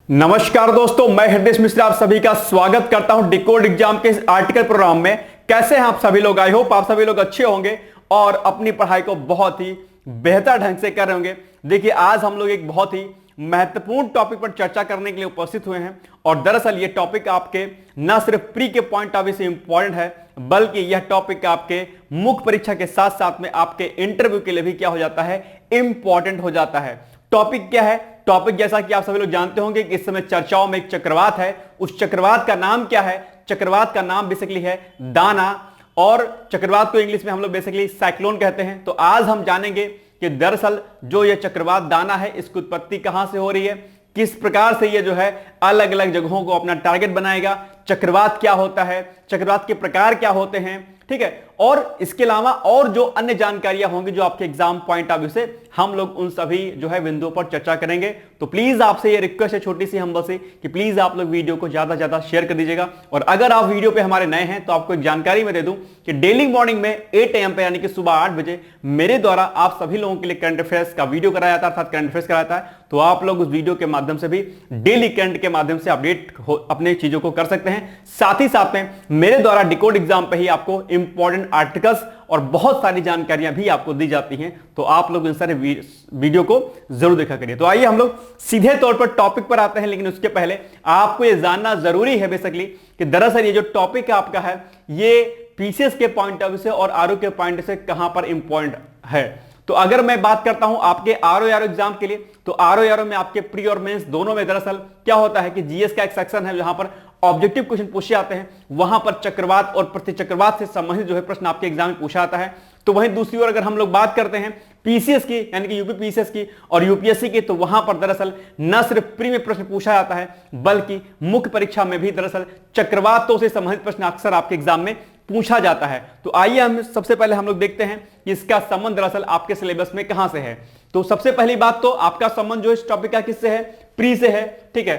नमस्कार दोस्तों, मैं हृदय मिश्रा आप सभी का स्वागत करता हूं डिकोड एग्जाम के इस आर्टिकल प्रोग्राम में। कैसे हैं आप सभी लोग? आई होप आप सभी लोग अच्छे होंगे और अपनी पढ़ाई को बहुत ही बेहतर ढंग से कर रहे होंगे। देखिए, आज हम लोग एक बहुत ही महत्वपूर्ण टॉपिक पर चर्चा करने के लिए उपस्थित हुए हैं और दरअसल ये टॉपिक आपके न सिर्फ प्री के पॉइंट ऑफ व्यू से इंपॉर्टेंट है, बल्कि यह टॉपिक आपके मुख्य परीक्षा के साथ साथ में आपके इंटरव्यू के लिए भी क्या हो जाता है, इंपॉर्टेंट हो जाता है। टॉपिक क्या है? टॉपिक जैसा कि आप सभी लोग जानते होंगे कि इस समय चर्चाओं में एक चक्रवात है। उस चक्रवात का नाम क्या है? चक्रवात का नाम बेसिकली है दाना, और चक्रवात को इंग्लिश में हम लोग बेसिकली साइक्लोन कहते हैं। तो आज हम जानेंगे कि दरअसल जो ये चक्रवात दाना है, इसकी उत्पत्ति कहां से हो रही है, किस प्रकार से ये जो है अलग अलग जगहों को अपना टारगेट बनाएगा, चक्रवात क्या होता है, चक्रवात के प्रकार क्या होते हैं, ठीक है। और इसके अलावा और जो अन्य जानकारियां होंगी जो आपके एग्जाम पॉइंट ऑफ व्यू से, हम लोग उन सभी जो है बिंदुओं पर चर्चा करेंगे। तो प्लीज आपसे ये रिक्वेस्ट है छोटी सी हम्बल से कि प्लीज आप लोग वीडियो को ज्यादा से ज्यादा शेयर कर दीजिएगा। और अगर आप वीडियो पे हमारे नए हैं तो आपको एक जानकारी मैं दे दूं कि डेली मॉर्निंग में 8 AM पे यानी कि सुबह 8 बजे मेरे द्वारा आप सभी लोगों के लिए करंट अफेयर्स का वीडियो कराया जाता है, अर्थात करंट अफेयर्स कराया जाता है। तो आप लोग उस वीडियो के माध्यम से भी डेली करंट के माध्यम से अपडेट अपने चीजों को कर सकते हैं। साथ ही साथ में मेरे द्वारा डिकोड एग्जाम पे ही आपको इंपॉर्टेंट आर्टिकल्स और बहुत सारी जानकारियां भी आपको दी जाती हैं। तो आप लोग इन सारे वीडियो को जरूर देखा करिए। तो आइए हम लोग सीधे तौर पर टॉपिक पर आते हैं, लेकिन उसके पहले आपको यह जानना जरूरी है बेसिकली कि दरअसल ये जो टॉपिक आपका है ये पीसीएस के पॉइंट ऑफ व्यू से और आरओ के पॉइंट से कहां पर इंपॉर्टेंट है। तो अगर मैं बात करता हूं आपके आरओ एग्जाम के लिए, तो आरओ में आपके प्री और मेंस दोनों में दरअसल क्या होता है कि जीएस का एक सेक्शन है जहां पर ऑब्जेक्टिव क्वेश्चन पूछे जाते हैं। वहां पर चक्रवात और प्रतिचक्रवात से संबंधित जो है प्रश्न आपके एग्जाम में पूछा जाता है। तो वहीं दूसरी ओर अगर हम लोग बात करते हैं पीसीएस की, यानी कि यूपी पीसीएस की और यूपीएससी की, तो वहां पर दरअसल न सिर्फ प्री में प्रश्न पूछा जाता है बल्कि मुख्य परीक्षा में भी दरअसल चक्रवातों से संबंधित प्रश्न अक्सर आपके एग्जाम में पूछा जाता है। तो आइए हम सबसे पहले हम लोग देखते हैं कि इसका संबंध दरअसल आपके सिलेबस में कहां से है। तो सबसे पहली बात तो आपका संबंध जो इस टॉपिक का किससे है? प्री से है, ठीक है,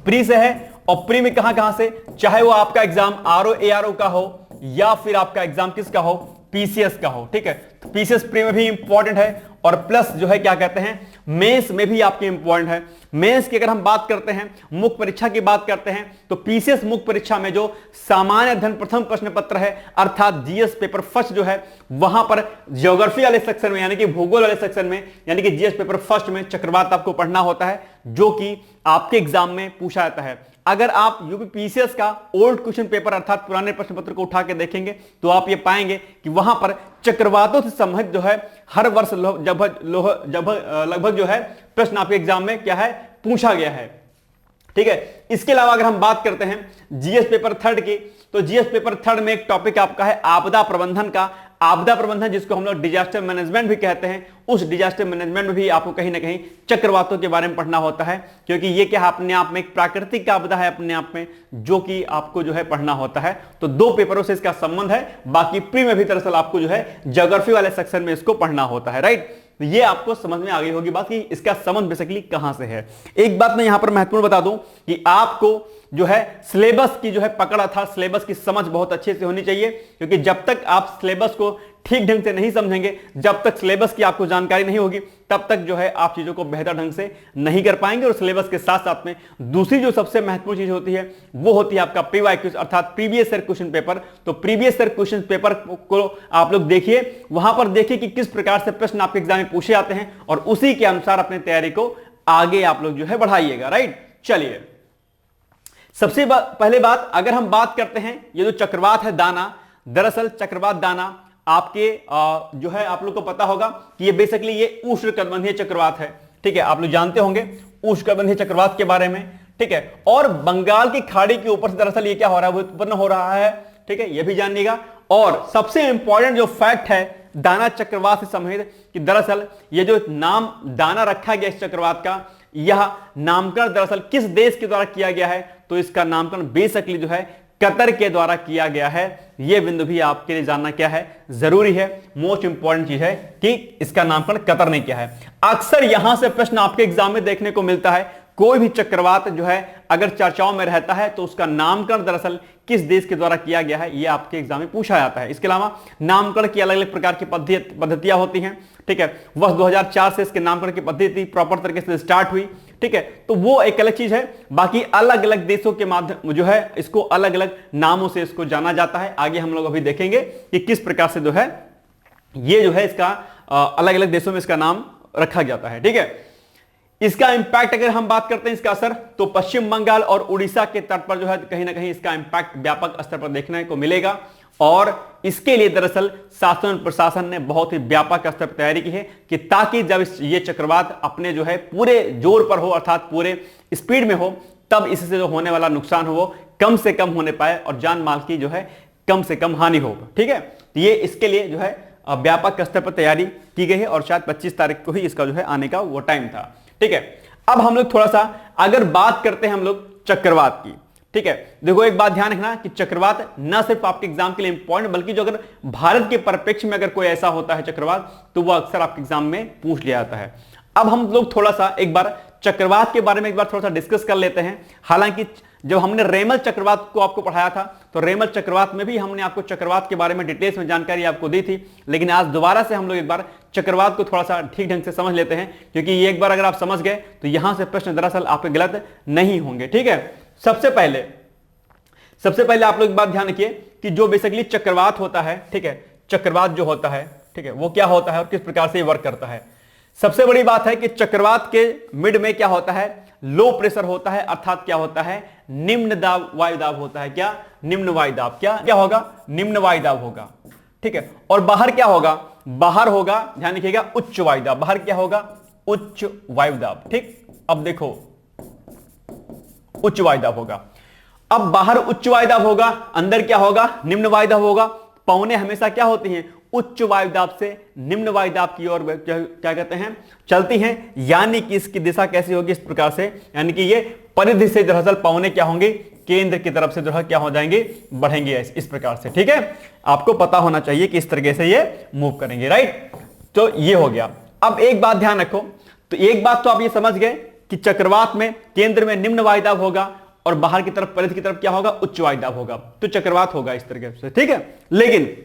प्री से है। और प्री में कहां कहां से, चाहे वो आपका एग्जाम आरओ एआरओ का हो या फिर आपका एग्जाम किसका हो, पीसीएस का हो, ठीक है। तो पीसीएस प्री में भी इंपॉर्टेंट है और प्लस जो है क्या कहते हैं मेंस में भी आपके इंपॉर्टेंट है। मेंस की अगर हम बात करते हैं, मुख्य परीक्षा की बात करते हैं, तो पीसीएस मुख्य परीक्षा में जो सामान्य अध्ययन प्रथम प्रश्न पत्र है अर्थात जीएस पेपर फर्स्ट जो है, वहां पर ज्योग्राफी वाले सेक्शन में यानी कि भूगोल वाले सेक्शन में यानी कि जीएस पेपर फर्स्ट में चक्रवात आपको पढ़ना होता है, जो कि आपके एग्जाम में पूछा जाता है। अगर आप यूपी पीसीएस का ओल्ड क्वेश्चन पेपर अर्थात पुराने प्रश्न पत्र को उठा के देखेंगे तो आप ये पाएंगे कि वहां पर चक्रवातों से संबंधित जो है हर वर्ष लगभग जो है प्रश्न आपके एग्जाम में क्या है, पूछा गया है, ठीक है। इसके अलावा अगर हम बात करते हैं जीएस पेपर थर्ड की, तो जीएस पेपर थर्ड में एक टॉपिक आपका है आपदा प्रबंधन का। आपदा प्रबंधन जिसको हम लोग डिजास्टर मैनेजमेंट भी कहते हैं, उस डिजास्टर मैनेजमेंट में भी आपको कहीं ना कहीं चक्रवातों के बारे में पढ़ना होता है, क्योंकि ये क्या अपने आप में एक प्राकृतिक आपदा है अपने आप में, जो कि आपको जो है पढ़ना होता है। तो दो पेपरों से इसका संबंध है। बाकी प्री में भी दरअसल आपको जो है ज्योग्राफी वाले सेक्शन में इसको पढ़ना होता है, राइट। तो ये आपको समझ में आ गई होगी बात कि इसका संबंध बेसिकली कहां से है। एक बात मैं यहां पर महत्वपूर्ण बता दूं कि आपको जो है सिलेबस की जो है पकड़ अर्थात सिलेबस की समझ बहुत अच्छे से होनी चाहिए, क्योंकि जब तक आप सिलेबस को ठीक ढंग से नहीं समझेंगे, जब तक सिलेबस की आपको जानकारी नहीं होगी, तब तक जो है आप चीजों को बेहतर ढंग से नहीं कर पाएंगे। और सिलेबस के साथ साथ में दूसरी जो सबसे महत्वपूर्ण चीज होती है वो होती है आपका पीवाईक्यू अर्थात प्रीवियस ईयर क्वेश्चन पेपर। तो प्रीवियस ईयर क्वेश्चन पेपर को आप लोग देखिए, वहां पर देखिए कि किस प्रकार से प्रश्न आपके एग्जाम में पूछे जाते हैं और उसी के अनुसार अपनी तैयारी को आगे आप लोग जो है बढ़ाइएगा, राइट। चलिए, सबसे पहले बात अगर हम बात करते हैं ये जो चक्रवात है दाना, दरअसल चक्रवात दाना आपके जो है आप लोग को पता होगा कि ये बेसिकली ये उष्णकटिबंधीय चक्रवात है, ठीक है। आप लोग जानते होंगे उष्णकटिबंधीय चक्रवात के बारे में, ठीक है। और बंगाल की खाड़ी के ऊपर से दरअसल ये क्या हो रहा है, वो उत्पन्न हो रहा है, ठीक है, ये भी जानिएगा। और सबसे इंपॉर्टेंट जो फैक्ट है दाना चक्रवात से संबंधित कि दरअसल ये जो नाम दाना रखा गया इस चक्रवात का, यह नामकरण दरअसल किस देश के द्वारा किया गया है, तो इसका नामकरण बेसिकली जो है कतर के द्वारा किया गया है। यह बिंदु भी आपके लिए जानना क्या है, जरूरी है, मोस्ट इंपॉर्टेंट चीज है कि इसका नामकरण कतर ने किया है। अक्सर यहां से प्रश्न आपके एग्जाम में देखने को मिलता है, कोई भी चक्रवात जो है अगर चर्चाओं में रहता है तो उसका नामकरण दरअसल किस देश के द्वारा किया गया है, यह आपके एग्जाम में पूछा जाता है। इसके अलावा नामकरण की अलग अलग प्रकार की पद्धतियां होती हैं, ठीक है। वर्ष 2004 से इसके नामकरण की पद्धति प्रॉपर तरीके से स्टार्ट हुई, ठीक है। तो वो एक अलग चीज है। बाकी अलग अलग देशों के माध्यम जो है इसको अलग अलग नामों से इसको जाना जाता है। आगे हम लोग अभी देखेंगे कि किस प्रकार से जो है ये जो है इसका अलग अलग देशों में इसका नाम रखा जाता है, ठीक है। इसका इंपैक्ट अगर हम बात करते हैं इसका असर, तो पश्चिम बंगाल और उड़ीसा के तट पर जो है कहीं ना कहीं इसका इंपैक्ट व्यापक स्तर पर देखने को मिलेगा। और इसके लिए दरअसल शासन प्रशासन ने बहुत ही व्यापक स्तर पर तैयारी की है कि ताकि जब ये चक्रवात अपने जो है पूरे जोर पर हो अर्थात पूरे स्पीड में हो, तब इससे जो होने वाला नुकसान हो वो कम से कम होने पाए और जान माल की जो है कम से कम हानि हो, ठीक है। तो ये इसके लिए जो है व्यापक स्तर पर तैयारी की गई है और शायद 25 तारीख को ही इसका जो है आने का वो टाइम था, ठीक है। अब हम लोग थोड़ा सा अगर बात करते हैं हम लोग चक्रवात की, ठीक है। देखो एक बात ध्यान रखना कि चक्रवात न सिर्फ आपके एग्जाम के लिए इंपॉर्टेंट, बल्कि जो अगर भारत के परिप्रेक्ष्य में अगर कोई ऐसा होता है चक्रवात, तो वह अक्सर आपके एग्जाम में पूछ लिया जाता है। अब हम लोग थोड़ा सा एक बार चक्रवात के बारे में एक बार थोड़ा सा डिस्कस कर लेते हैं। हालांकि जब हमने रेमल चक्रवात को आपको पढ़ाया था तो रेमल चक्रवात में भी हमने आपको चक्रवात के बारे में डिटेल्स में जानकारी आपको दी थी, लेकिन आज दोबारा से हम लोग एक बार चक्रवात को थोड़ा सा ठीक ढंग से समझ लेते हैं, क्योंकि ये एक बार अगर आप समझ गए तो यहां से प्रश्न दरअसल आपके गलत नहीं होंगे, ठीक है। सबसे पहले आप लोग एक बात ध्यान रखिए कि जो बेसिकली चक्रवात होता है, ठीक है, चक्रवात जो होता है, ठीक है, वो क्या होता है और किस प्रकार से वर्क करता है। सबसे बड़ी बात है कि चक्रवात के मिड में क्या होता है, लो प्रेशर होता है, अर्थात क्या होता है, निम्न दाब वायुदाब होता है। क्या? निम्न वायुदाब। क्या होगा? निम्न वायुदाब होगा, ठीक है। और बाहर क्या होगा? बाहर होगा, ध्यान रखिएगा, उच्च वायुदाब। बाहर क्या होगा? उच्च वायुदाब, ठीक। अब देखो उच्च वायुदाब होगा। अब बाहर उच्च वायुदाब होगा, अंदर क्या होगा? निम्न वायुदाब होगा। पवनें हमेशा क्या होती हैं? उच्च वायुदाब से निम्न वायुदाब की ओर क्या कहते हैं, चलती हैं। यानी कि इसकी दिशा कैसी होगी? इस प्रकार से, यानी कि ये परिधि से दरअसल पवनें क्या होंगे? केंद्र की तरफ से जो है क्या हो जाएंगे? बढ़ेंगे इस प्रकार से, ठीक है। आपको पता होना चाहिए कि इस तरीके से ये मूव करेंगे, राइट। तो ये हो गया। अब एक बात ध्यान रखो, तो एक बात तो आप ये समझ गए कि चक्रवात में केंद्र में निम्न वायुदाब होगा और बाहर की तरफ परिधि की तरफ क्या होगा? उच्च वायुदाब होगा। तो चक्रवात होगा इस तरीके से, ठीक है। लेकिन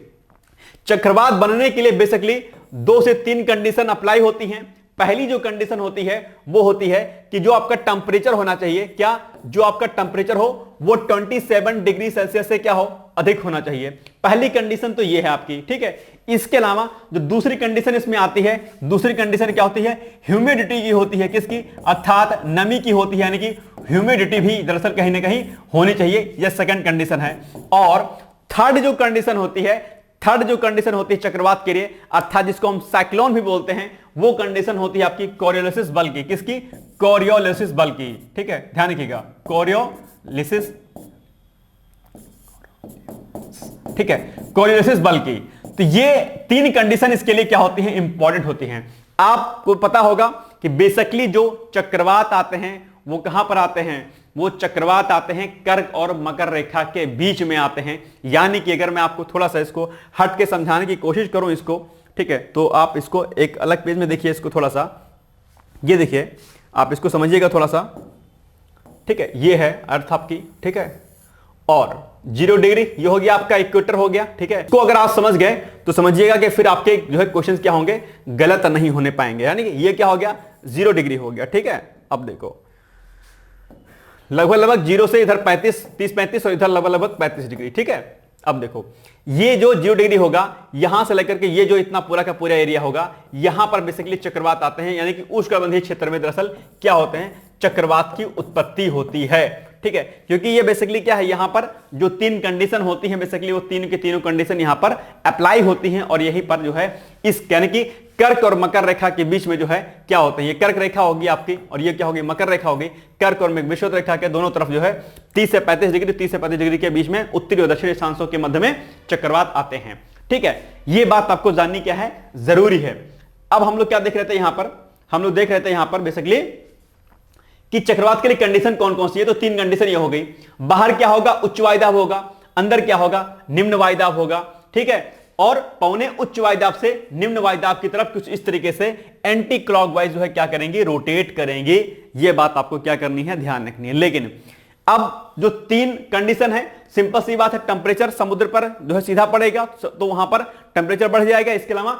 चक्रवात बनने के लिए बेसिकली 2 से 3 कंडीशन अप्लाई होती हैं। पहली जो कंडीशन होती है वो होती है कि जो आपका टेंपरेचर होना चाहिए, क्या? जो आपका टेंपरेचर हो वो 27 डिग्री सेल्सियस से क्या हो? अधिक होना चाहिए। पहली कंडीशन तो ये है आपकी, ठीक है। इसके अलावा जो दूसरी कंडीशन इसमें आती है, दूसरी कंडीशन क्या होती है? ह्यूमिडिटी की होती है। किसकी? अर्थात नमी की होती है, यानी कि ह्यूमिडिटी भी दरअसल कहीं ना कहीं होनी चाहिए। यह सेकंड कंडीशन है। और थर्ड जो कंडीशन होती है चक्रवात के लिए, अर्थात जिसको हम साइक्लोन भी बोलते हैं, वो कंडीशन होती है आपकी कोरियोलिसिस बल की। किसकी? कोरियोलिसिस बल की, ठीक है, ध्यान रखिएगा, कोरियोलिसिस, ठीक है, कोरियोलिसिस बल की। तो ये 3 कंडीशन इसके लिए क्या होती हैं? इंपॉर्टेंट होती हैं। आपको पता होगा कि बेसिकली जो चक्रवात आते हैं वो कहां पर आते हैं? वो चक्रवात आते हैं कर्क और मकर रेखा के बीच में आते हैं। यानी कि अगर मैं आपको थोड़ा सा इसको हट के समझाने की कोशिश करूं इसको, ठीक है, तो आप इसको एक अलग पेज में देखिए, इसको थोड़ा सा, ये देखिए, आप इसको समझिएगा थोड़ा सा, ठीक है। ये है अर्थ आपकी, ठीक है, और 0 डिग्री ये हो गया आपका इक्वेटर हो गया, ठीक है। इसको अगर आप समझ गए तो समझिएगा कि फिर आपके जो है क्वेश्चन क्या होंगे? गलत नहीं होने पाएंगे। यानी कि ये क्या हो गया? 0 डिग्री हो गया, ठीक है। अब देखो लगभग 0 से इधर 30-35 और इधर लगभग 35 डिग्री, ठीक है। अब देखो ये जो 0 डिग्री होगा, यहां से लेकर के ये जो इतना पूरा का पूरा एरिया होगा, यहां पर बेसिकली चक्रवात आते हैं। यानी कि उष्णकटिबंधीय क्षेत्र में दरअसल क्या होते हैं? चक्रवात की उत्पत्ति होती है, ठीक है। क्योंकि ये बेसिकली क्या है, यहां पर जो 3 कंडीशन होती हैं, बेसिकली वो 3 की तीनों कंडीशन यहां पर अप्लाई होती हैं। और यहीं पर जो है इस, यानी कि कर्क और मकर रेखा के बीच में जो है क्या होता है? ये कर्क रेखा होगी आपकी और ये क्या होगी? मकर रेखा होगी। कर्क और विषुवत रेखा के दोनों तरफ जो है 30 से 35 डिग्री के बीच में उत्तरी और दक्षिणी अक्षांशों के मध्य में चक्रवात आते हैं, ठीक है। ये बात आपको जाननी क्या है? जरूरी है। अब हम लोग क्या देख रहे थे यहां पर? हम लोग देख रहे थे यहां पर बेसिकली कि चक्रवात के लिए कंडीशन कौन कौन सी है। तो 3 कंडीशन ये हो गई। बाहर क्या होगा? उच्च वायुदाब होगा। अंदर क्या होगा? निम्न वायुदाब होगा, ठीक है। और पौने उच्च वायुदाब से निम्न वायुदाब की तरफ कुछ इस तरीके से एंटी क्लॉकवाइज जो है क्या करेंगे, रोटेट करेंगे। यह बात आपको क्या करनी है, ध्यान रखनी है। लेकिन अब जो तीन कंडीशन है, सिंपल सी बात है, टेंपरेचर समुद्र पर जो है सीधा पड़ेगा तो वहां पर टेंपरेचर बढ़ जाएगा। इसके अलावा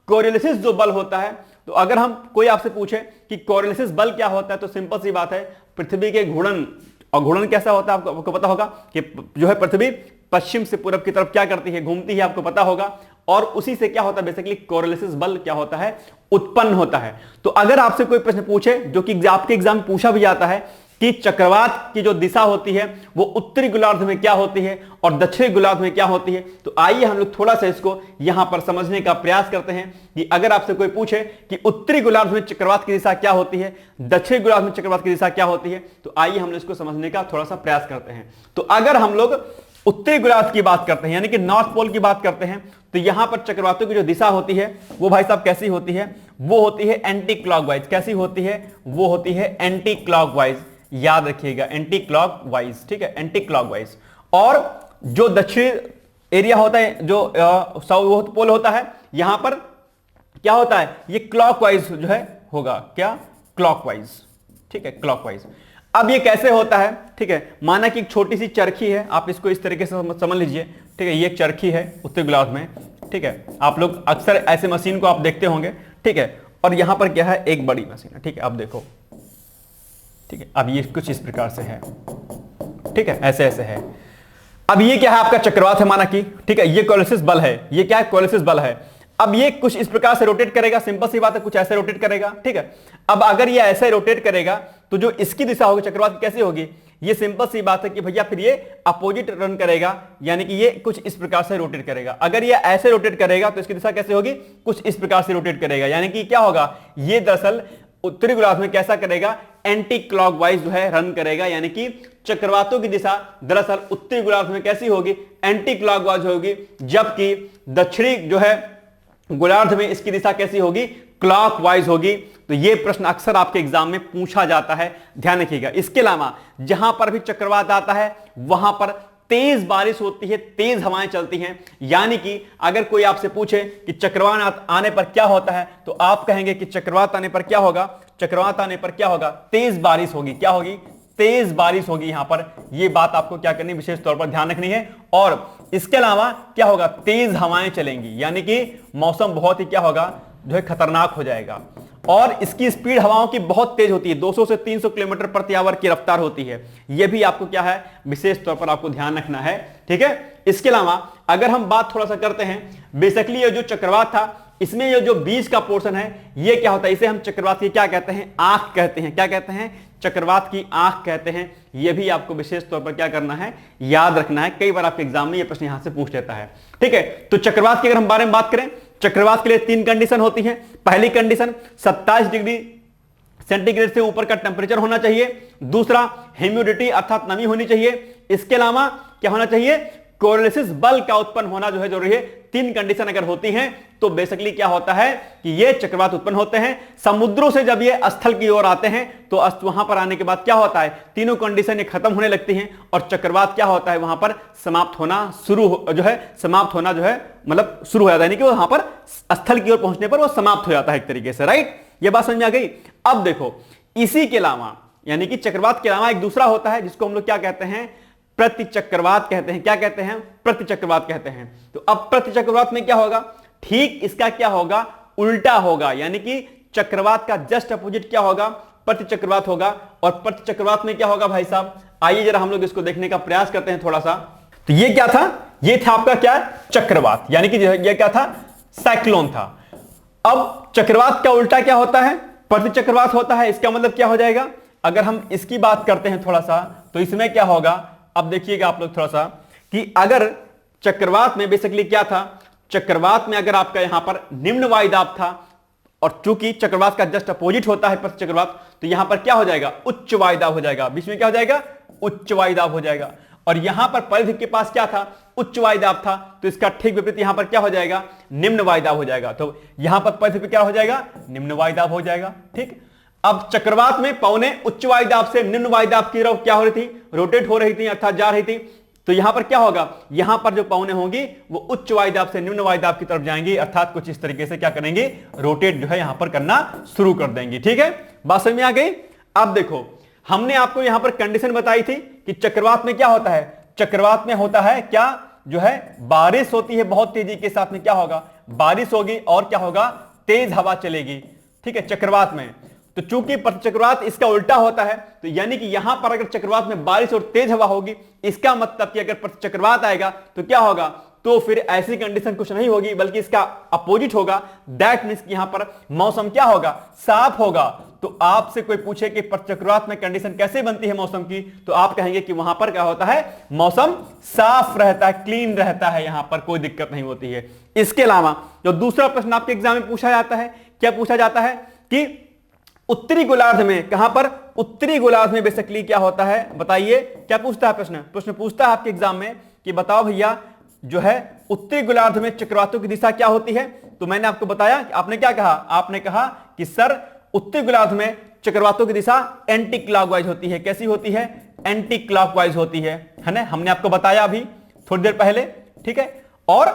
कोरियोलिसिस जो बल होता है, तो अगर हम कोई आपसे पूछे कि कोरियोलिसिस बल क्या होता है, तो सिंपल सी बात है, पृथ्वी के घूर्णन, और घूर्णन कैसा होता है आपको पता होगा कि जो है पृथ्वी पश्चिम से पूरब की तरफ क्या करती है, घूमती है, आपको पता होगा। और उसी से क्या होता है, बेसिकली कोरियोलिसिस बल क्या होता है, उत्पन्न होता है। तो अगर आपसे कोई प्रश्न पूछे, जो कि आपके एग्जाम में पूछा भी जाता है कि चक्रवात की जो दिशा होती है वो उत्तरी गोलार्ध में क्या होती है और दक्षिणी गोलार्ध में क्या होती है, तो आइए हम लोग थोड़ा सा इसको यहां पर समझने का प्रयास करते हैं कि अगर आपसे कोई पूछे कि उत्तरी गोलार्ध में चक्रवात की दिशा क्या होती है, दक्षिणी गोलार्ध में चक्रवात की दिशा क्या होती है, तो आइए हम लोग इसको समझने का थोड़ा सा प्रयास करते हैं। तो अगर हम लोग उत्तरी गोलार्ध की बात करते हैं, यानी कि नॉर्थ पोल की बात करते हैं, तो यहां पर चक्रवातों की जो दिशा होती है वो भाई साहब कैसी होती है, वो होती है एंटी क्लॉकवाइज। कैसी होती है, वो होती है एंटी क्लॉकवाइज, याद रखिएगा, एंटी क्लॉकवाइज, ठीक है, एंटी क्लॉकवाइज। और जो दक्षिण एरिया होता है, जो साउथ पोल होता है, यहां पर क्या होता है, ये क्लॉकवाइज जो है होगा, क्या, क्लॉकवाइज, ठीक है, क्लॉकवाइज। अब ये कैसे होता है, ठीक है, माना कि एक छोटी सी चरखी है, आप इसको इस तरीके से समझ लीजिए, ठीक है, ये एक चरखी है उत्तरी गोलार्ध में, ठीक है, आप लोग अक्सर ऐसे मशीन को आप देखते होंगे, ठीक है, और यहां पर क्या है, एक बड़ी मशीन है, ठीक है, आप देखो, ठीक है, अब ये कुछ इस प्रकार से है, ठीक है, ऐसे ऐसे है। अब ये क्या है, आपका चक्रवात है माना कि, ठीक है, ये कोरियोलिसिस बल है, ये क्या है, कोरियोलिसिस बल है। अब ये कुछ इस प्रकार से रोटेट करेगा, सिंपल सी बात है, कुछ ऐसे रोटेट करेगा, ठीक है। अब अगर ये ऐसे रोटेट करेगा तो जो इसकी दिशा होगी चक्रवात की कैसी होगी, ये सिंपल सी बात है कि भैया फिर ये अपोजिट रन करेगा, यानी कि ये कुछ इस प्रकार से रोटेट करेगा। अगर ये ऐसे रोटेट करेगा तो इसकी दिशा कैसे होगी, कुछ इस प्रकार से रोटेट करेगा, यानी कि क्या होगा, ये दरअसल उत्तरी गोलार्ध में कैसा करेगा, एंटी क्लॉकवाइज जो है रन करेगा, यानी कि चक्रवातों की दिशा दरअसल उत्तरी गोलार्ध में कैसी होगी, एंटी क्लॉकवाइज होगी, जबकि दक्षिणी जो है गोलार्ध में इसकी दिशा कैसी होगी, क्लॉकवाइज होगी। तो यह प्रश्न अक्सर आपके एग्जाम में पूछा जाता है, ध्यान रखिएगा। इसके अलावा जहां पर भी चक्रवात आता है वहां पर तेज बारिश होती है, तेज हवाएं चलती हैं, यानी कि अगर कोई आपसे पूछे कि चक्रवात आने पर क्या होता है, तो आप कहेंगे कि चक्रवात आने पर क्या होगा, चक्रवात आने पर क्या होगा, तेज बारिश होगी, क्या होगी, तेज बारिश होगी। यहां पर यह बात आपको क्या करनी, विशेष तौर पर ध्यान रखनी है। और इसके अलावा क्या होगा, तेज हवाएं चलेंगी, यानी कि मौसम बहुत ही क्या होगा, जो है खतरनाक हो जाएगा। और इसकी स्पीड हवाओं की बहुत तेज होती है, 200 से 300 किलोमीटर प्रति आवर की रफ्तार होती है। यह भी आपको क्या है, विशेष तौर पर आपको ध्यान रखना है, ठीक है। इसके अलावा अगर हम बात थोड़ा सा करते हैं, बेसिकली ये जो चक्रवात था, इसमें ये जो बीच का पोर्शन है, ये क्या होता है, इसे हम चक्रवात की क्या कहते हैं, आंख कहते हैं। क्या कहते हैं, चक्रवात की आंख कहते हैं। यह भी आपको विशेष तौर पर क्या करना है, याद रखना है। कई बार आपके एग्जाम में यह प्रश्न यहां से पूछ लेता है, ठीक है। तो चक्रवात की अगर हम बारे में बात करें, चक्रवात के लिए तीन कंडीशन होती है। पहली कंडीशन 27 डिग्री सेंटीग्रेड से ऊपर का टेंपरेचर होना चाहिए। दूसरा, ह्यूमिडिटी अर्थात नमी होनी चाहिए। इसके अलावा क्या होना चाहिए, कोरियोलिसिस बल का उत्पन्न होना जो है जरूरी है। तीन कंडीशन अगर होती हैं तो बेसिकली क्या होता है कि ये चक्रवात उत्पन्न होते हैं। समुद्रों से जब ये स्थल की ओर आते हैं तो वहां पर आने के बाद क्या होता है, तीनों कंडीशन ये खत्म होने लगती हैं और चक्रवात क्या होता है, वहां पर समाप्त होना शुरू समाप्त होना जो है मतलब शुरू हो जाता है, यानी कि वहां पर स्थल की ओर पहुंचने पर वो समाप्त हो जाता है एक तरीके से, राइट। ये बात समझ में आ गई। अब देखो, इसी के अलावा यानी कि चक्रवात के अलावा एक दूसरा होता है जिसको हम लोग क्या कहते हैं, प्रतिचक्रवात कहते हैं। क्या कहते हैं, प्रतिचक्रवात कहते हैं। तो अब प्रतिचक्रवात में क्या होगा, ठीक इसका क्या होगा, उल्टा होगा, यानी कि चक्रवात का जस्ट अपोजिट क्या होगा, प्रतिचक्रवात होगा। और प्रतिचक्रवात में क्या होगा भाई साहब, आइए जरा हम लोग इसको देखने का प्रयास करते हैं थोड़ा सा। तो ये क्या था, ये था आपका क्या, चक्रवात, यानी कि ये क्या था, साइक्लोन था। अब चक्रवात का उल्टा क्या होता है, प्रतिचक्रवात होता है। इसका मतलब क्या हो जाएगा, अगर हम इसकी बात करते हैं थोड़ा सा, तो इसमें क्या होगा, अब देखिएगा आप लोग थोड़ा सा कि अगर चक्रवात में बेसिकली क्या था, चक्रवात में अगर आपका यहां पर निम्न वायुदाब था और चूंकि चक्रवात का जस्ट अपोजिट होता है प्रतिचक्रवात, तो यहां पर क्या हो जाएगा, उच्च वायुदाब हो जाएगा। बीच में क्या हो जाएगा, उच्च वायुदाब हो जाएगा। और यहां पर परिधि के पास क्या था, उच्च वायुदाब था, तो इसका ठीक विपरीत यहां पर क्या हो जाएगा, निम्न वायुदाब हो जाएगा। तो यहां पर परिधि पे क्या हो जाएगा, निम्न वायुदाब हो जाएगा, ठीक। अब चक्रवात में पौने उच्च वायुदाब से निम्न वायुदाब की तरफ क्या हो रही थी, रोटेट हो रही थी अर्थात जा रही थी। तो तो यहां पर क्या होगा, यहां पर जो पवनें होंगी वो उच्च वायुदाब से निम्न वायुदाब की तरफ जाएंगी, अर्थात कुछ इस तरीके से क्या करेंगे, रोटेट जो है यहां पर करना शुरू कर देंगी। ठीक है, बात समझ में आ गई। अब देखो हमने आपको यहां पर कंडीशन बताई थी कि चक्रवात में क्या होता है, चक्रवात में होता है क्या, जो है बारिश होती है बहुत तेजी के साथ में, क्या होगा, बारिश होगी और क्या होगा, तेज हवा चलेगी। ठीक है, चक्रवात में। तो चूंकि चक्रवात इसका उल्टा होता है, तो यानी कि यहां पर अगर चक्रवात में बारिश और तेज हवा होगी, इसका मतलब कि अगर चक्रवात आएगा तो क्या होगा, तो फिर ऐसी कंडीशन कुछ नहीं होगी बल्कि इसका अपोजिट होगा। दैट मींस कि यहां पर मौसम क्या होगा, साफ होगा। तो आपसे कोई पूछे कि चक्रवात में कंडीशन कैसे बनती है मौसम की, तो आप कहेंगे कि वहां पर क्या होता है, मौसम साफ रहता है, क्लीन रहता है, यहां पर कोई दिक्कत नहीं होती है। इसके अलावा जो दूसरा प्रश्न आपके एग्जाम में पूछा जाता है, क्या पूछा जाता है कि उत्तरी गोलार्ध में, कहां पर, उत्तरी गोलार्ध में बेसिकली क्या होता है, बताइए क्या पूछता है प्रश्न पूछता है आपके एग्जाम में कि बताओ भैया जो है उत्तरी गोलार्ध में चक्रवातों की दिशा क्या होती है। तो मैंने आपको बताया, आपने क्या कहा, आपने कहा कि सर उत्तरी गोलार्ध में चक्रवातों की दिशा एंटी क्लॉकवाइज होती है। कैसी होती है, एंटी क्लॉकवाइज होती है ना, हमने आपको बताया अभी थोड़ी देर पहले। ठीक है, और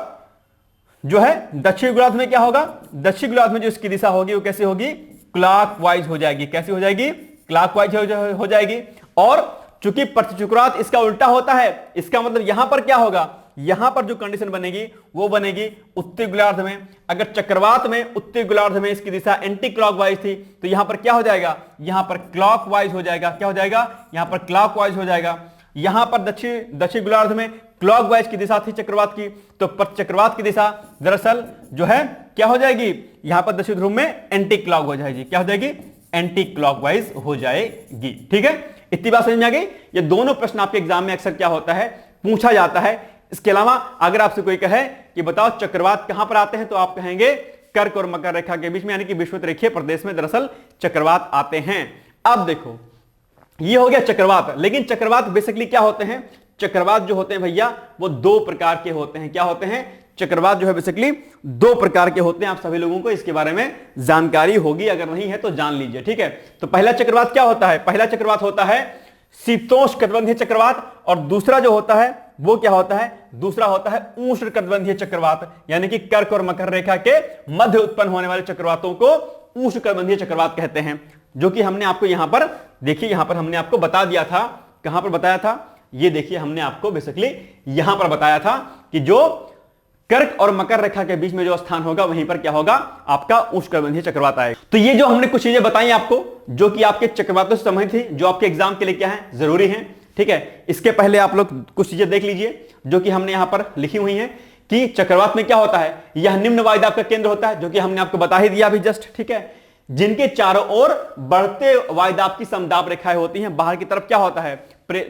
जो है दक्षिण गोलार्ध में क्या होगा, दक्षिण गोलार्ध में जो इसकी दिशा होगी वो कैसी होगी, क्लॉकवाइज हो जाएगी। कैसी हो जाएगी, क्लॉकवाइज हो जाएगी। और चूंकि चक्रवात इसका उल्टा होता है, इसका मतलब यहां पर क्या होगा, यहां पर जो कंडीशन बनेगी वो बनेगी उत्तरी गोलार्ध में। अगर चक्रवात में उत्तरी गोलार्ध में इसकी दिशा एंटी क्लॉकवाइज थी, तो यहां पर क्या हो जाएगा, यहां पर क्लॉकवाइज हो जाएगा। क्या हो जाएगा, यहां पर क्लॉकवाइज हो जाएगा। यहां पर दक्षिण गोलार्ध में क्लॉकवाइज की दिशा थी चक्रवात की, तो चक्रवात की दिशा दरअसल जो है क्या हो जाएगी, यहां पर दक्षिण ध्रुव में एंटी क्लॉक हो जाएगी। क्या हो जाएगी, एंटी क्लॉकवाइज हो जाएगी। ठीक है, इतनी बात समझ में आ गई। ये दोनों प्रश्न आपके एग्जाम में अक्सर क्या होता है, पूछा जाता है। इसके अलावा अगर आपसे कोई कहे कि बताओ चक्रवात कहां पर आते हैं, तो आप कहेंगे कर्क और मकर रेखा के बीच में, यानी कि विषुवत रेखीय प्रदेश में दरअसल चक्रवात आते हैं। अब देखो ये हो गया चक्रवात, लेकिन चक्रवात बेसिकली क्या होते हैं, चक्रवात जो होते हैं भैया वो दो प्रकार के होते हैं। क्या होते हैं, चक्रवात जो है बेसिकली दो प्रकार के होते हैं। आप सभी लोगों को इसके बारे में जानकारी होगी, अगर नहीं है तो जान लीजिए। ठीक है, तो पहला चक्रवात क्या होता है, पहला चक्रवात होता है शीतोष्णकटिबंधीय चक्रवात, और दूसरा जो होता है वो क्या होता है, दूसरा होता है उष्णकटिबंधीय चक्रवात, यानी कि कर्क और मकर रेखा के मध्य उत्पन्न होने वाले चक्रवातों को उष्णकटिबंधीय चक्रवात कहते हैं। जो कि हमने आपको यहां पर देखिए, यहां पर हमने आपको बता दिया था, कहां पर बताया था, ये देखिए हमने आपको बेसिकली यहां पर बताया था कि जो कर्क और मकर रेखा के बीच में जो स्थान होगा वहीं पर क्या होगा, आपका उष्णकटिबंधीय चक्रवात आएगा। तो ये जो हमने कुछ चीजें बताई आपको, जो कि आपके चक्रवातों से संबंधित थी, जो आपके एग्जाम के लिए क्या है, जरूरी है। ठीक है, इसके पहले आप लोग कुछ चीजें देख लीजिए जो कि हमने यहां पर लिखी हुई हैं कि चक्रवात में क्या होता है, यह निम्न वायुदाब का केंद्र होता है, जो कि हमने आपको बता ही दिया अभी जस्ट। ठीक है, जिनके चारों ओर बढ़ते वायुदाब की समदाब रेखाएं होती हैं। बाहर की तरफ क्या होता है,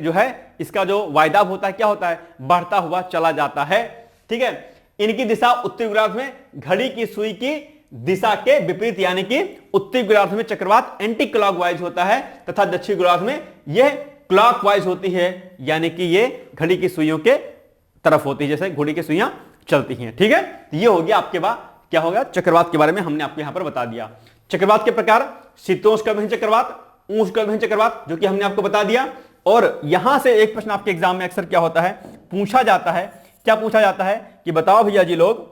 जो है इसका जो वायुदाब होता है क्या होता है, बढ़ता हुआ चला जाता है। ठीक है, इनकी दिशा उत्तरी गोलार्ध में घड़ी की सुई की दिशा के विपरीत, यानी कि उत्तरी गोलार्ध में चक्रवात एंटी क्लॉकवाइज होता है तथा दक्षिण गोलार्ध में यह क्लॉकवाइज होती है, यानी कि ये घड़ी की सुइयों के तरफ होती है, जैसे घड़ी की सुइयां चलती हैं। ठीक है, तो ये हो गया आपके बाद क्या होगा, चक्रवात के बारे में हमने आपको यहां पर बता दिया। चक्रवात के प्रकार, शीतोष्णकटिबंधीय चक्रवात, उष्णकटिबंधीय चक्रवात, जो कि हमने आपको बता दिया। और यहां से एक प्रश्न आपके एग्जाम में अक्सर क्या होता है, पूछा जाता है, क्या पूछा जाता है कि बताओ भैया जी लोग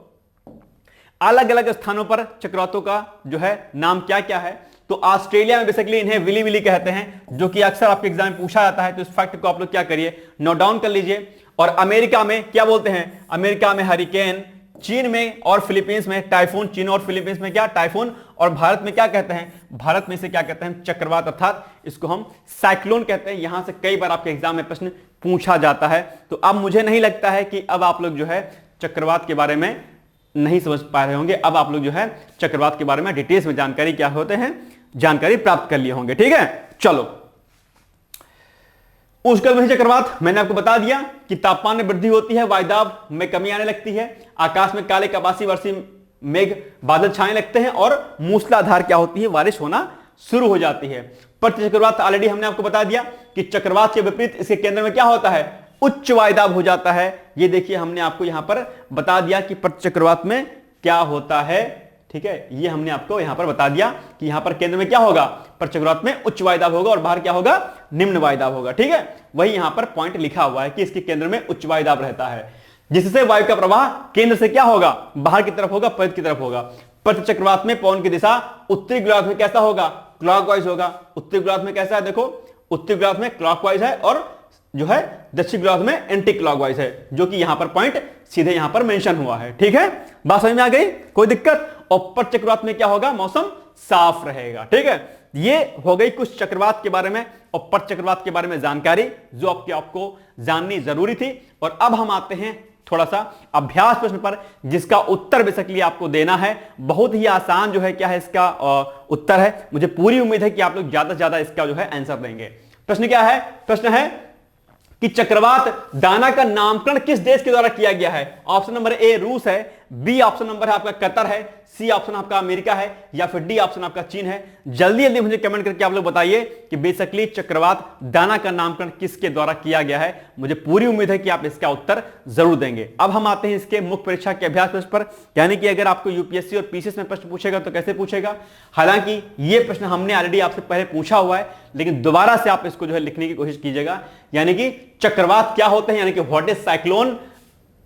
अलग अलग स्थानों पर चक्रवातों का जो है नाम क्या क्या है। तो ऑस्ट्रेलिया में बेसिकली इन्हें विली विली कहते हैं, जो कि अक्सर आपके एग्जाम में पूछा जाता है। तो इस फैक्ट को आप लोग क्या करिए, नोट डाउन कर लीजिए। और अमेरिका में क्या बोलते हैं, अमेरिका में हरिकेन, चीन में और फिलीपींस में टाइफून, चीन और फिलीपींस में क्या, टाइफून। और भारत में क्या कहते हैं, भारत में से क्या कहते हैं, चक्रवात, अर्थात इसको हम साइक्लोन कहते हैं। यहां से कई बार आपके एग्जाम में प्रश्न पूछा जाता है। तो अब मुझे नहीं लगता है कि अब आप लोग जो है चक्रवात के बारे में नहीं समझ पा रहे होंगे। अब आप लोग जो है चक्रवात के बारे में डिटेल्स में जानकारी क्या होते हैं, जानकारी प्राप्त कर लिए होंगे। ठीक है, चलो उष्णकटिबंधीय चक्रवात मैंने आपको बता दिया कि तापमान में वृद्धि होती है, वायुदाब में कमी आने लगती है, आकाश में काले कपासी वर्षी मेघ बादल छाने लगते हैं और मूसलाधार क्या होती है, बारिश होना शुरू हो जाती है। प्रति चक्रवात ऑलरेडी हमने आपको बता दिया कि चक्रवात के विपरीत इसके केंद्र में क्या होता है, उच्च वायुदाब हो जाता है। ये देखिए हमने आपको यहां पर बता दिया कि प्रति चक्रवात में क्या होता है, ठीक है, ये हमने आपको यहां पर बता दिया कि यहां पर केंद्र में क्या होगा, पर चक्रवात में उच्च वायुदाब होगा और बाहर क्या होगा, निम्न वायुदाब होगा। ठीक है, वही यहां पर पॉइंट लिखा हुआ है कि इसके केंद्र में उच्च वायुदाब रहता है, जिससे वायु का प्रवाह केंद्र से क्या होगा, बाहर की तरफ होगा, पश्चिम की तरफ होगा। प्रति चक्रवात में पवन की दिशा उत्तरी गोलार्ध में कैसा होगा, क्लॉकवाइज होगा। उत्तरी गोलार्ध में कैसा है, देखो उत्तरी गोलार्ध में क्लॉकवाइज है और जो है दक्षिण गोलार्ध में एंटी क्लॉकवाइज है, जो कि यहां पर पॉइंट सीधे यहां पर मेंशन हुआ है। ठीक है, बात समझ में आ गई, कोई दिक्कत। और प्रति चक्रवात में क्या होगा, मौसम साफ रहेगा। ठीक है, ये हो गई कुछ चक्रवात के बारे में और प्रति चक्रवात के बारे में जानकारी जो आपको जाननी जरूरी थी। और अब हम आते हैं थोड़ा सा अभ्यास प्रश्न पर, जिसका उत्तर बेसिकली आपको देना है। बहुत ही आसान जो है क्या है इसका उत्तर है। मुझे पूरी उम्मीद है कि आप लोग ज्यादा से ज्यादा इसका जो है आंसर देंगे। प्रश्न क्या है, प्रश्न है कि चक्रवात दाना का नामकरण किस देश के द्वारा किया गया है। ऑप्शन नंबर ए रूस है, बी ऑप्शन नंबर है आपका कतर है, सी ऑप्शन आपका अमेरिका है, या फिर डी ऑप्शन आपका चीन है। जल्दी जल्दी मुझे कमेंट करके आप लोग बताइए कि बेसिकली चक्रवात दाना का नामकरण किसके द्वारा किया गया है। मुझे पूरी उम्मीद है कि आप इसका उत्तर जरूर देंगे। अब हम आते हैं इसके मुख्य परीक्षा के अभ्यास प्रश्न पर, यानी कि अगर आपको यूपीएससी और पीसीएस में प्रश्न पूछेगा तो कैसे पूछेगा। हालांकि यह प्रश्न हमने ऑलरेडी आपसे पहले पूछा हुआ है, लेकिन दोबारा से आप इसको जो है लिखने की कोशिश कीजिएगा। यानी कि चक्रवात क्या होते हैं, यानी कि व्हाट इज साइक्लोन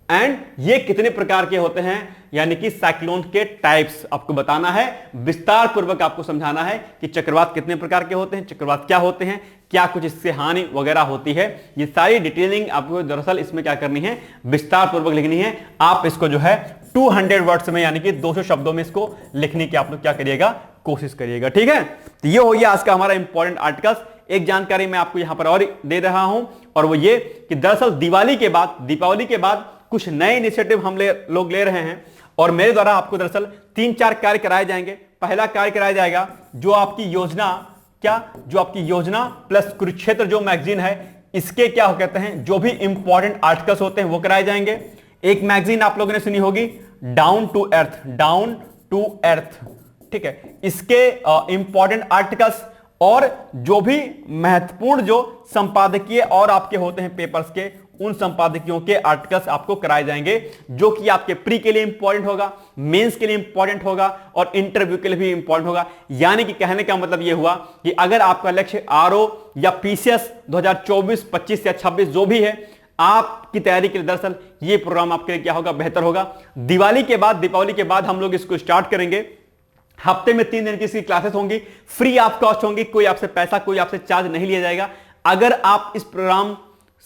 एंड ये कितने प्रकार के होते हैं, यानी कि साइक्लोन के टाइप्स आपको बताना है। विस्तार पूर्वक आपको समझाना है कि चक्रवात कितने प्रकार के होते हैं, चक्रवात क्या होते हैं, क्या कुछ इससे हानि वगैरह होती है। ये सारी डिटेलिंग आपको दरअसल इसमें क्या करनी है, विस्तार पूर्वक लिखनी है। आप इसको जो है 200 वर्ड्स में यानी कि 200 शब्दों में इसको लिखने की आप लोग क्या करिएगा, कोशिश करिएगा। ठीक है, तो ये हो गया आज का हमारा इंपॉर्टेंट आर्टिकल्स। एक जानकारी मैं आपको यहां पर और दे रहा हूं, और वो ये कि दरअसल दीपावली के बाद कुछ नए इनिशिएटिव हम लोग ले रहे हैं, और मेरे द्वारा आपको दरअसल 3-4 कार्य कराए जाएंगे। पहला कार्य कराया जाएगा जो आपकी योजना प्लस कुरुक्षेत्र जो मैगजीन है, इसके क्या कहते हैं, जो भी इंपॉर्टेंट आर्टिकल्स होते हैं वो कराए जाएंगे। एक मैगजीन आप लोगों ने सुनी होगी डाउन टू अर्थ, ठीक है, इसके इंपॉर्टेंट आर्टिकल्स और जो भी महत्वपूर्ण जो संपादकीय और आपके होते हैं पेपर्स के, उन संपादकियों के आर्टिकल्स आपको कराए जाएंगे, जो कि आपके प्री के लिए इंपॉर्टेंट होगा, मेंस के लिए इंपॉर्टेंट होगा और इंटरव्यू के लिए भी इंपॉर्टेंट होगा। यानी कि कहने का मतलब यह हुआ कि अगर आपका लक्ष्य आरओ या पीसीएस 2024, 25 या 26 जो भी है, आपकी तैयारी के लिए दरअसल ये प्रोग्राम आपके लिए क्या होगा, बेहतर होगा। दीपावली के बाद हम लोग इसको स्टार्ट करेंगे। हफ्ते में 3 दिन की इसकी क्लासेस होंगी, फ्री ऑफ कॉस्ट होंगी, कोई आपसे चार्ज नहीं लिया जाएगा। अगर आप इस प्रोग्राम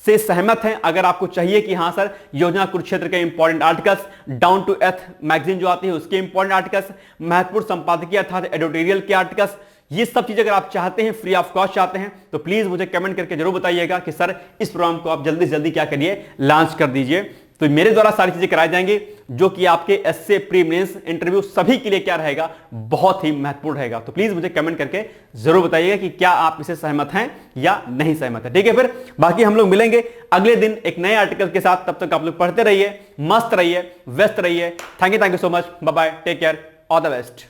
से सहमत हैं, अगर आपको चाहिए कि हां सर योजना कुरुक्षेत्र के important articles, Down to Earth magazine जो आती है उसके इंपॉर्टेंट आर्टिकल्स, महत्वपूर्ण संपादकीय अर्थात एडिटोरियल के आर्टिकल्स, ये सब चीजें अगर आप चाहते हैं, फ्री ऑफ कॉस्ट चाहते हैं, तो प्लीज मुझे कमेंट करके जरूर बताइएगा कि सर इस प्रोग्राम को आप जल्दी से जल्दी क्या करिए, लॉन्च कर दीजिए। तो मेरे द्वारा सारी चीजें कराई जाएंगी, जो कि आपके एसए, प्री, मेंस, इंटरव्यू सभी के लिए क्या रहेगा, बहुत ही महत्वपूर्ण रहेगा। तो प्लीज मुझे कमेंट करके जरूर बताइएगा कि क्या आप इसे सहमत हैं या नहीं सहमत है। ठीक है, फिर बाकी हम लोग मिलेंगे अगले दिन एक नए आर्टिकल के साथ। तब तक आप लोग पढ़ते रहिए, मस्त रहिए, व्यस्त रहिए। Thank you so much, bye bye, take care, all the best.